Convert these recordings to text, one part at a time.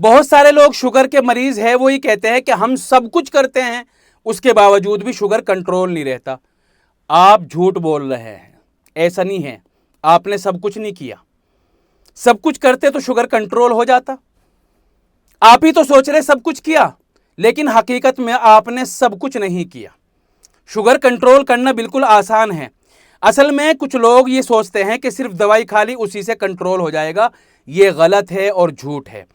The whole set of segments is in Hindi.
बहुत सारे लोग शुगर के मरीज हैं, वो ही कहते हैं कि हम सब कुछ करते हैं, उसके बावजूद भी शुगर कंट्रोल नहीं रहता। आप झूठ बोल रहे हैं, ऐसा नहीं है। आपने सब कुछ नहीं किया। सब कुछ करते तो शुगर कंट्रोल हो जाता। आप ही तो सोच रहे सब कुछ किया, लेकिन हकीकत में आपने सब कुछ नहीं किया। शुगर कंट्रोल करना बिल्कुल आसान है। असल में कुछ लोग ये सोचते हैं कि सिर्फ दवाई खा ली उसी से कंट्रोल हो जाएगा। ये गलत है और झूठ है।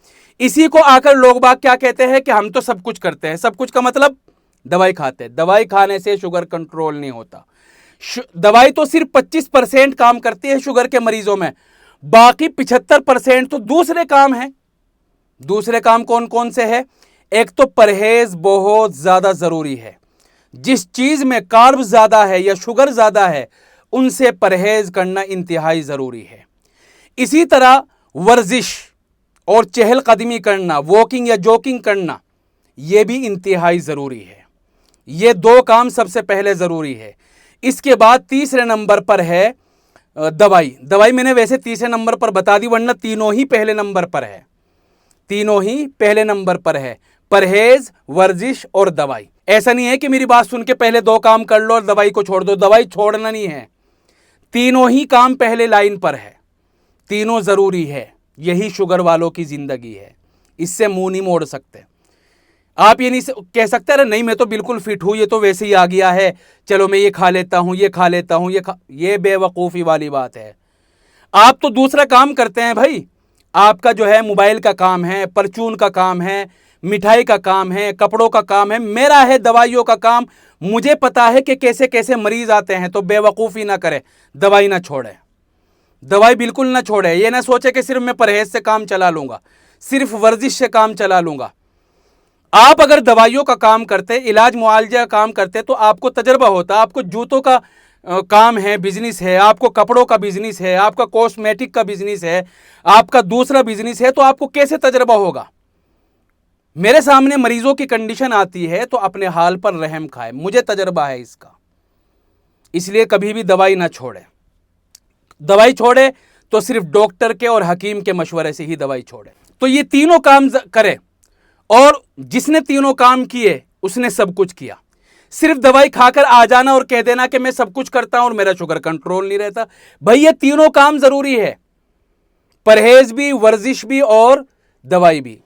इसी को आकर लोग बाग क्या कहते हैं कि हम तो सब कुछ करते हैं। सब कुछ का मतलब दवाई खाते हैं। दवाई खाने से शुगर कंट्रोल नहीं होता। दवाई तो सिर्फ 25% काम करती है शुगर के मरीजों में, बाकी 75% तो दूसरे काम है। दूसरे काम कौन कौन से है? एक तो परहेज बहुत ज्यादा जरूरी है। जिस चीज में कार्ब ज्यादा है या शुगर ज्यादा है, उनसे परहेज करना इंतहाई जरूरी है। इसी तरह वर्जिश और चहलकदमी करना, वॉकिंग या जॉगिंग करना, यह भी इंतहाई जरूरी है। ये दो काम सबसे पहले जरूरी है। इसके बाद तीसरे नंबर पर है दवाई। दवाई मैंने वैसे तीसरे नंबर पर बता दी, वरना तीनों ही पहले नंबर पर है। तीनों ही पहले नंबर पर है, परहेज, वर्जिश और दवाई। ऐसा नहीं है कि मेरी बात सुन के पहले दो काम कर लो और दवाई को छोड़ दो। दवाई छोड़ना नहीं है, तीनों ही काम पहले लाइन पर है। तीनों जरूरी है। यही शुगर वालों की जिंदगी है। इससे मुंह नहीं मोड़ सकते। आप ये नहीं कह सकते अरे नहीं मैं तो बिल्कुल फिट हूं, ये तो वैसे ही आ गया है, चलो मैं ये खा लेता हूं, ये खा लेता हूं, ये बेवकूफ़ी वाली बात है। आप तो दूसरा काम करते हैं भाई। आपका जो है मोबाइल का काम है, परचून का काम है, मिठाई का काम है, कपड़ों का काम है। मेरा है दवाइयों का काम। मुझे पता है कि कैसे कैसे मरीज आते हैं। तो बेवकूफ़ी ना करें, दवाई ना छोड़े। दवाई बिल्कुल ना छोड़े। ये ना सोचे कि सिर्फ मैं परहेज से काम चला लूंगा, सिर्फ वर्जिश से काम चला लूंगा। आप अगर दवाइयों का काम करते, इलाज मुआवजा का काम करते, तो आपको तजर्बा होता। आपको जूतों का काम है, बिजनेस है, आपको कपड़ों का बिजनेस है, आपका कॉस्मेटिक का बिजनेस है, आपका दूसरा बिजनेस है, तो आपको कैसे तजर्बा होगा? मेरे सामने मरीजों की कंडीशन आती है तो अपने हाल पर रहम खाए। मुझे तजर्बा है इसका, इसलिए कभी भी दवाई ना छोड़े। दवाई छोड़े तो सिर्फ डॉक्टर के और हकीम के मशवरे से ही दवाई छोड़े। तो ये तीनों काम करे, और जिसने तीनों काम किए उसने सब कुछ किया। सिर्फ दवाई खाकर आ जाना और कह देना कि मैं सब कुछ करता हूं और मेरा शुगर कंट्रोल नहीं रहता, भाई ये तीनों काम जरूरी है। परहेज भी, वर्जिश भी और दवाई भी।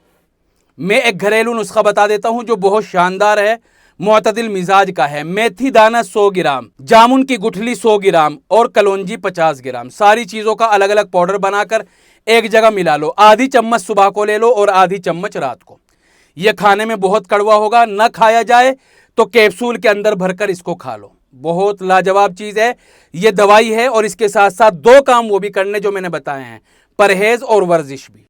मैं एक घरेलू नुस्खा बता देता हूं जो बहुत शानदार है, मुअतदिल मिजाज का है। मेथी दाना 100 ग्राम, जामुन की गुठली 100 ग्राम और कलौंजी 50 ग्राम। सारी चीजों का अलग अलग पाउडर बनाकर एक जगह मिला लो। आधी चम्मच सुबह को ले लो और आधी चम्मच रात को। यह खाने में बहुत कड़वा होगा, न खाया जाए तो कैप्सूल के अंदर भरकर इसको खा लो। बहुत लाजवाब चीज है, यह दवाई है और इसके साथ साथ दो काम वो भी करने जो मैंने बताए हैं, परहेज और वर्जिश भी।